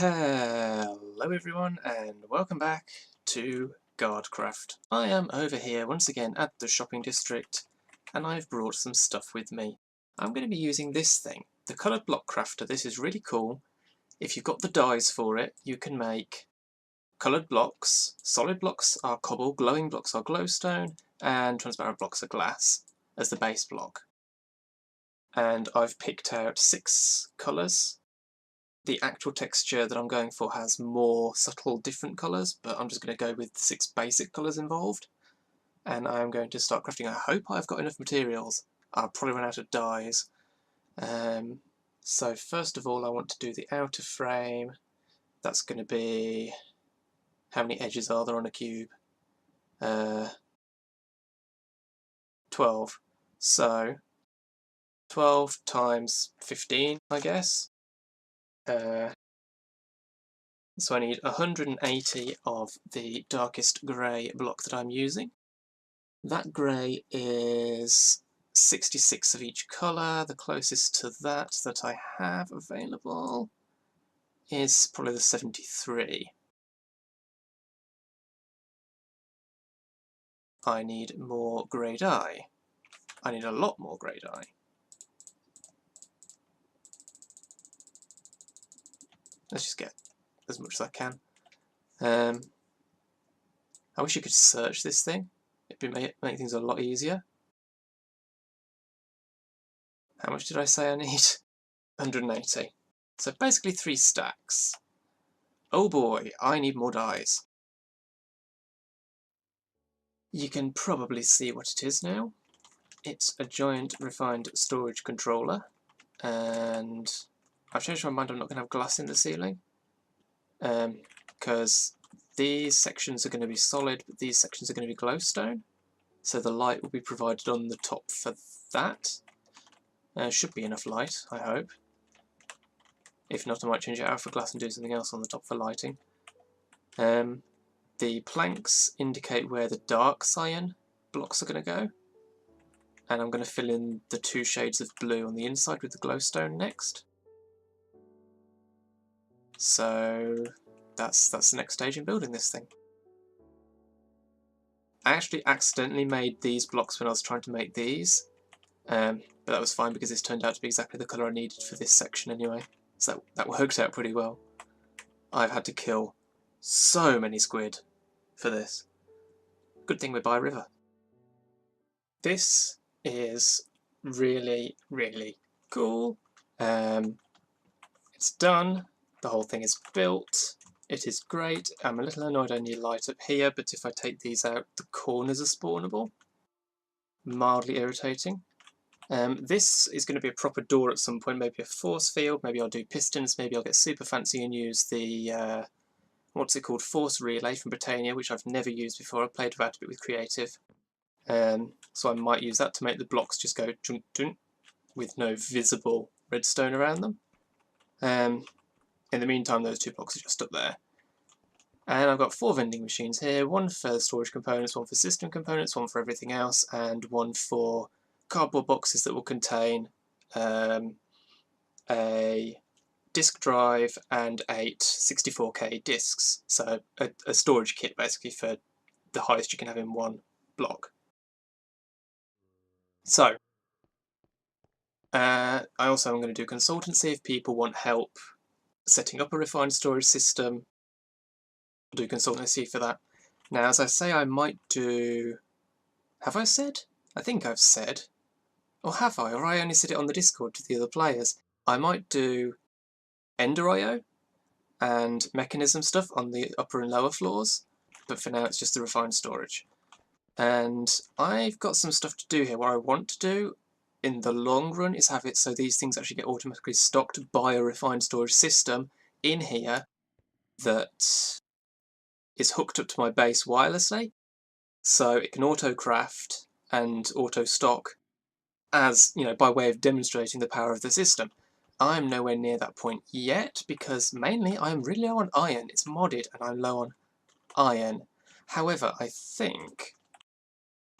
Hello everyone and welcome back to Guardcraft. I am over here once again at the shopping district and I've brought some stuff with me. I'm going to be using this thing, the coloured block crafter. This is really cool. If you've got the dies for it, you can make coloured blocks. Solid blocks are cobble, glowing blocks are glowstone, and transparent blocks are glass as the base block. And I've picked out 6 colours. The actual texture that I'm going for has more subtle different colours, but I'm just going to go with 6 basic colours involved. And I'm going to start crafting. I hope I've got enough materials. I'll probably run out of dyes. So first of all I want to do the outer frame. That's going to be... how many edges are there on a cube? 12. So 12 times 15, I guess. So I need 180 of the darkest grey block that I'm using. That grey is 66 of each colour. The closest to that I have available is probably the 73. I need more grey dye. I need a lot more grey dye. Let's just get as much as I can. I wish you could search this thing. It'd make things a lot easier. How much did I say I need? 180. So basically 3 stacks. Oh boy, I need more dyes. You can probably see what it is now. It's a giant refined storage controller, and I've changed my mind. I'm not going to have glass in the ceiling, because these sections are going to be solid, but these sections are going to be glowstone, so the light will be provided on the top for that. Should be enough light, I hope. If not, I might change it out for glass and do something else on the top for lighting. The planks indicate where the dark cyan blocks are going to go, and I'm going to fill in the 2 shades of blue on the inside with the glowstone next. So that's the next stage in building this thing. I actually accidentally made these blocks when I was trying to make these, but that was fine because this turned out to be exactly the colour I needed for this section anyway, so that worked out pretty well. I've had to kill so many squid for this. Good thing we're by a river. This is really, really cool. It's done. The whole thing is built. It is great. I'm a little annoyed I need light up here, but if I take these out, the corners are spawnable. Mildly irritating. This is going to be a proper door at some point, maybe a force field, maybe I'll do pistons, maybe I'll get super fancy and use the, what's it called, force relay from Britannia, which I've never used before. I've played about a bit with creative. So I might use that to make the blocks just go dunk dunk with no visible redstone around them. In the meantime, those 2 blocks are just up there. And I've got 4 vending machines here, 1 for storage components, 1 for system components, 1 for everything else, and 1 for cardboard boxes that will contain a disk drive and 8 64K disks. So a storage kit basically for the highest you can have in 1 block. So, I also am going to do consultancy if people want help setting up a refined storage system. I'll do consultancy for that. Now, as I say, I might do... Have I said? I think I've said. Or have I? Or I only said it on the Discord to the other players. I might do Ender IO and mechanism stuff on the upper and lower floors, but for now it's just the refined storage. And I've got some stuff to do here. What I want to do in the long run is have it so these things actually get automatically stocked by a refined storage system in here that is hooked up to my base wirelessly, so it can auto craft and auto stock as, you know, by way of demonstrating the power of the system. I'm nowhere near that point yet because mainly I'm really low on iron. It's modded and I'm low on iron. However, I think...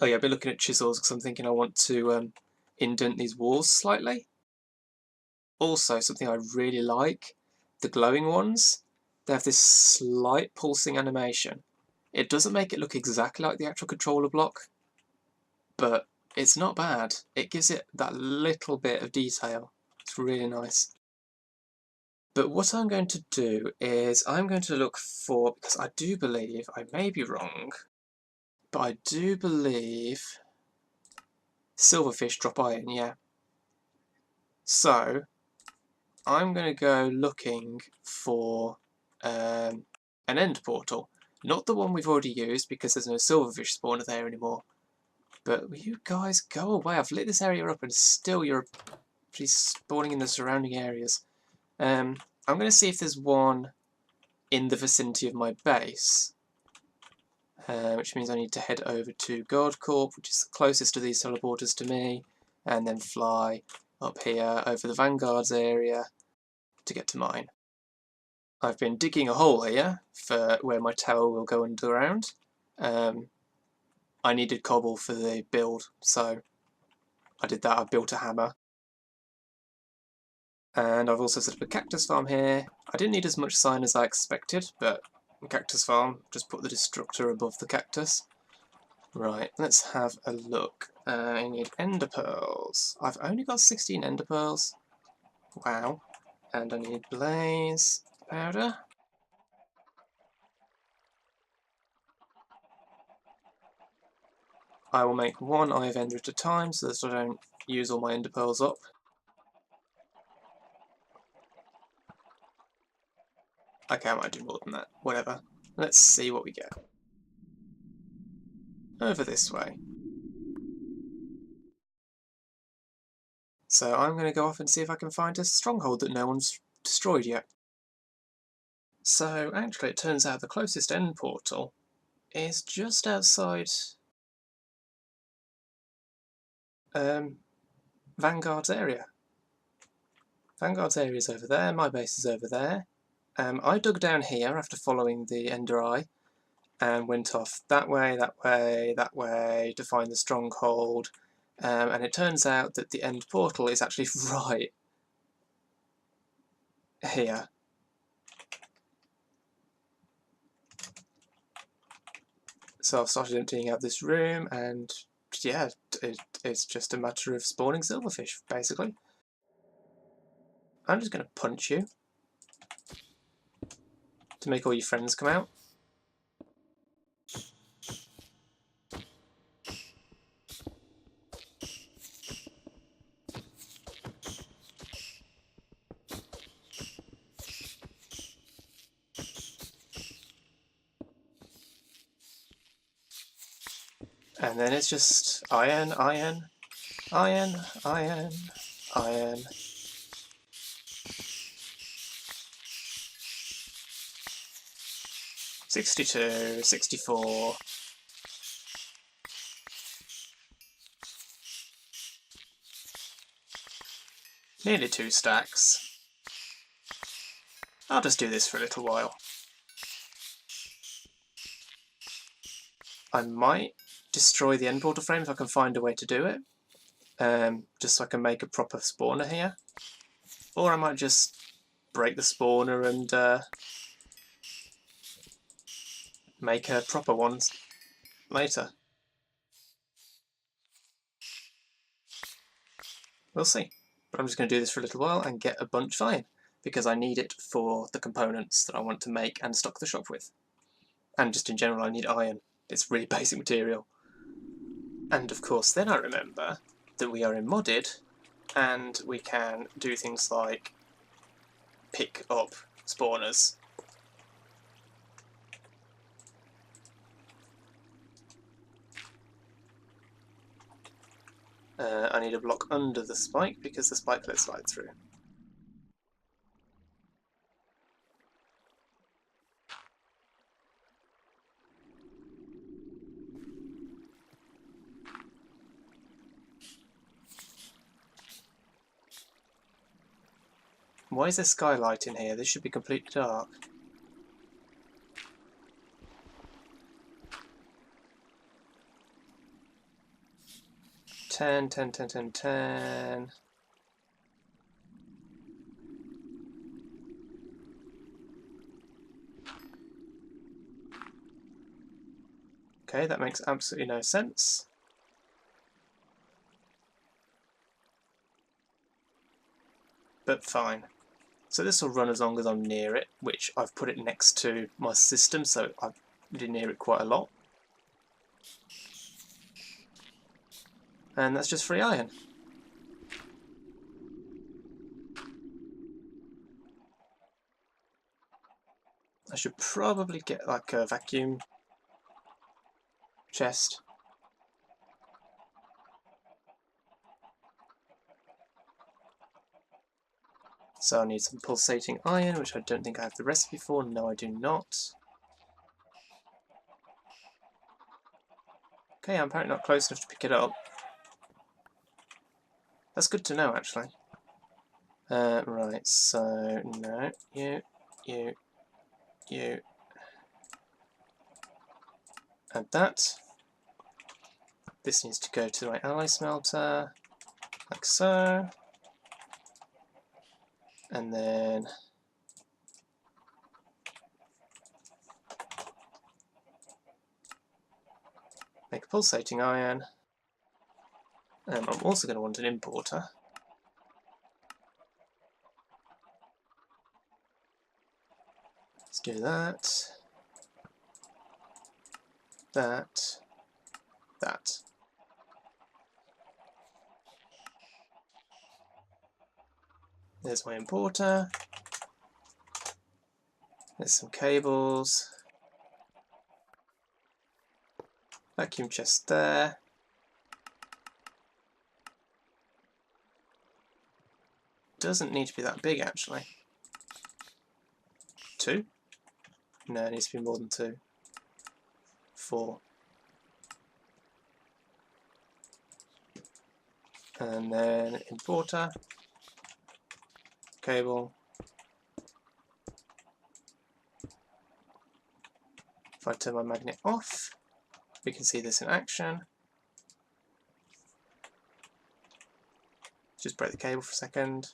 Oh yeah, I've been looking at chisels because I'm thinking I want to indent these walls slightly. Also, something I really like, the glowing ones. they have this slight pulsing animation. It doesn't make it look exactly like the actual controller block, but it's not bad. It gives it that little bit of detail. It's really nice. But what I'm going to do is I'm going to look for, because I do believe, I may be wrong, but I do believe silverfish drop iron, yeah. So I'm going to go looking for an end portal. Not the one we've already used because there's no silverfish spawner there anymore. But will you guys go away? I've lit this area up and still you're spawning in the surrounding areas. I'm going to see if there's one in the vicinity of my base. Which means I need to head over to Guardcraft, which is the closest of these teleporters to me, and then fly up here over the Vanguard's area to get to mine. I've been digging a hole here for where my tower will go underground. I needed cobble for the build, so I did that. I built a hammer. And I've also set up a cactus farm here. I didn't need as much sign as I expected, but cactus farm, just put the destructor above the cactus. Right, let's have a look. I need ender pearls. I've only got 16 ender pearls. Wow. And I need blaze powder. I will make one Eye of Ender at a time so that I don't use all my ender pearls up. Okay, I might do more than that. Whatever. Let's see what we get. Over this way. So I'm going to go off and see if I can find a stronghold that no one's destroyed yet. So actually it turns out the closest end portal is just outside Vanguard's area. Vanguard's area is over there, my base is over there. I dug down here after following the Ender Eye and went off that way, that way, that way to find the stronghold. And it turns out that the end portal is actually right here. So I've started emptying out this room, and yeah, it's just a matter of spawning silverfish, basically. I'm just going to punch you to make all your friends come out. And then it's just iron, iron, iron, iron, iron. $62, $64. Nearly 2 stacks. I'll just do this for a little while. I might destroy the end portal frame if I can find a way to do it. Just so I can make a proper spawner here. Or I might just break the spawner and make a proper one later. We'll see. But I'm just going to do this for a little while and get a bunch of iron, because I need it for the components that I want to make and stock the shop with. And just in general, I need iron. It's really basic material. And of course, then I remember that we are in modded, and we can do things like pick up spawners. I need a block under the spike because the spike lets light through. Why is there skylight in here? This should be completely dark. Ten. Okay, that makes absolutely no sense. But fine. So this will run as long as I'm near it, which I've put it next to my system, so I'm really near it quite a lot. And that's just free iron. I should probably get like a vacuum chest. So I need some pulsating iron, which I don't think I have the recipe for. No, I do not. Okay, I'm apparently not close enough to pick it up. That's good to know, actually. Right, so no, you, add that. This needs to go to my ally smelter, like so. And then make a pulsating iron. I'm also going to want an importer. Let's do that. That. There's my importer. There's some cables. Vacuum chest there. Doesn't need to be that big, actually. 2? No, it needs to be more than 2. 4. And then importer. Cable. If I turn my magnet off, we can see this in action. Just break the cable for a second.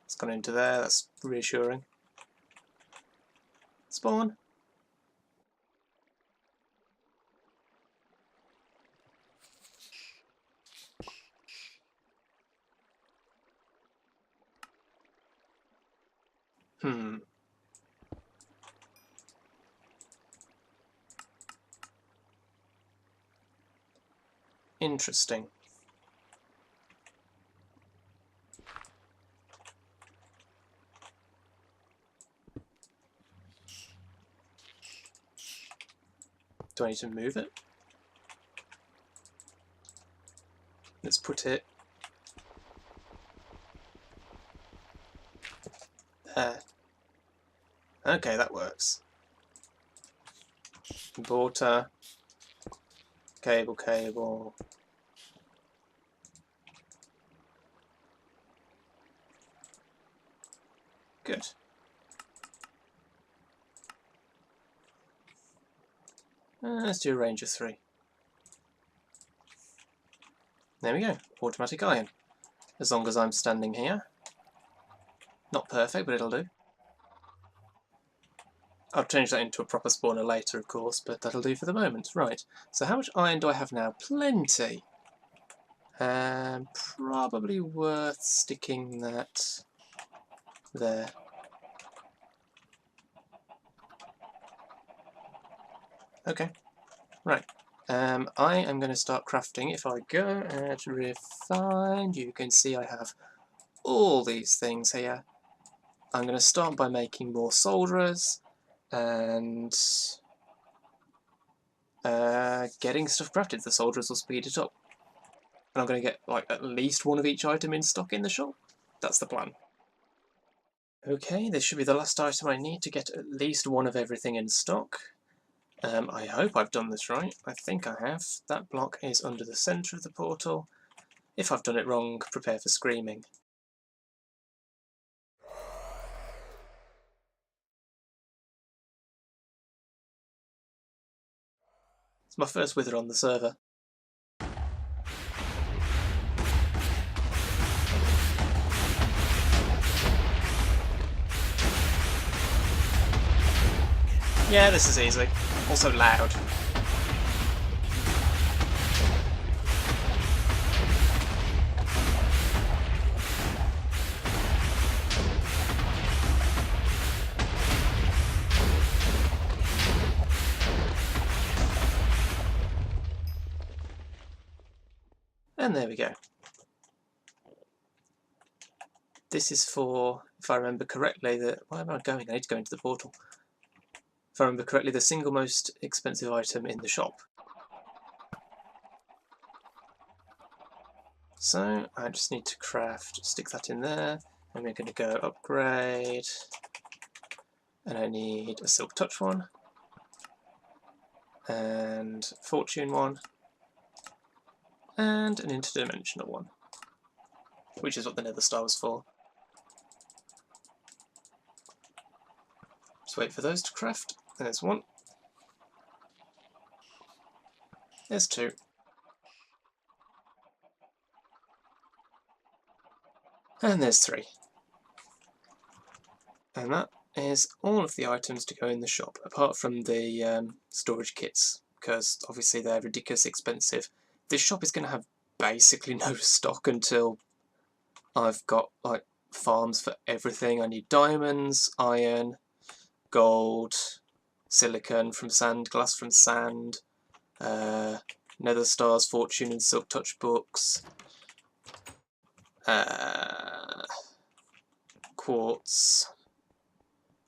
It's gone into there, that's reassuring. Spawn. Interesting. Do I need to move it? Let's put it there. Okay, that works. Importer. Cable. Good. Let's do a range of 3. There we go, automatic iron. As long as I'm standing here. Not perfect, but it'll do. I'll change that into a proper spawner later, of course, but that'll do for the moment. Right, so how much iron do I have now? Plenty. Probably worth sticking that there. Okay, right. I am going to start crafting. If I go at refine, you can see I have all these things here. I'm going to start by making more Sorcerers and getting stuff crafted. The Sorcerers will speed it up. And I'm going to get like at least one of each item in stock in the shop. That's the plan. Okay, this should be the last item I need to get at least one of everything in stock. I hope I've done this right. I think I have. That block is under the centre of the portal. If I've done it wrong, prepare for screaming. It's my first wither on the server. Yeah, this is easy. Also loud. And there we go. This is for, if I remember correctly, where am I going? I need to go into the portal. If I remember correctly, the single most expensive item in the shop. So I just need to stick that in there, and we're going to go upgrade, and I need a Silk Touch one, and Fortune one, and an Interdimensional one, which is what the Nether Star was for. Just wait for those to craft. There's one. There's two. And there's three. And that is all of the items to go in the shop, apart from the storage kits, because obviously they're ridiculously expensive. This shop is going to have basically no stock until I've got like farms for everything. I need diamonds, iron, gold, silicon from sand, glass from sand, nether stars, fortune and silk touch books, quartz.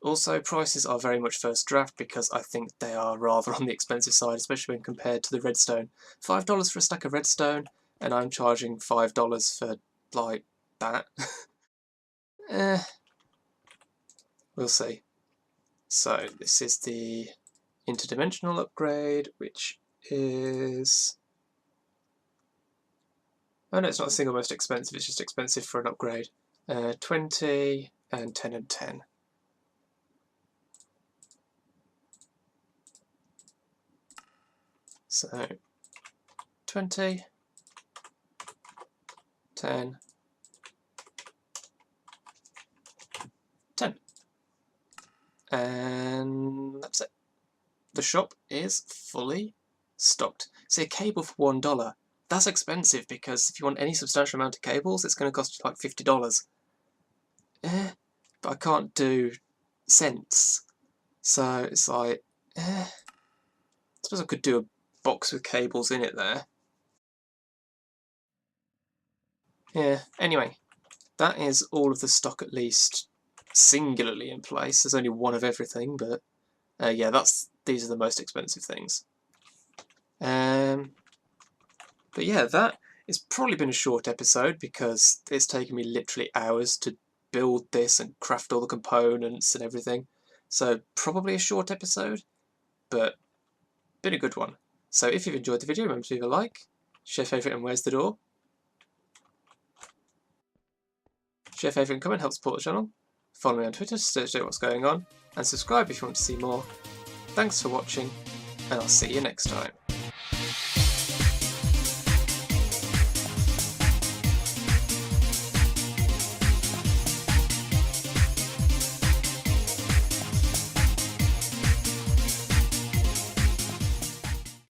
Also, prices are very much first draft because I think they are rather on the expensive side, especially when compared to the redstone. $5 for a stack of redstone, and I'm charging $5 for, like, that. We'll see. So, this is the interdimensional upgrade, which is... Oh no, it's not the single most expensive, it's just expensive for an upgrade. 20, and 10 and 10. So 20, 10, 10. And that's it. The shop is fully stocked. See, a cable for $1. That's expensive because if you want any substantial amount of cables, it's going to cost you like $50. But I can't do cents. So it's like, I suppose I could do a box with cables in it there. Yeah, anyway, that is all of the stock at least singularly in place. There's only one of everything, but yeah, these are the most expensive things. But yeah, that has probably been a short episode because it's taken me literally hours to build this and craft all the components and everything. So probably a short episode, but been a good one. So if you've enjoyed the video, remember to leave a like, share favourite and where's the door. Share favourite and comment helps support the channel. Follow me on Twitter to know what's going on, and subscribe if you want to see more. Thanks for watching, and I'll see you next time.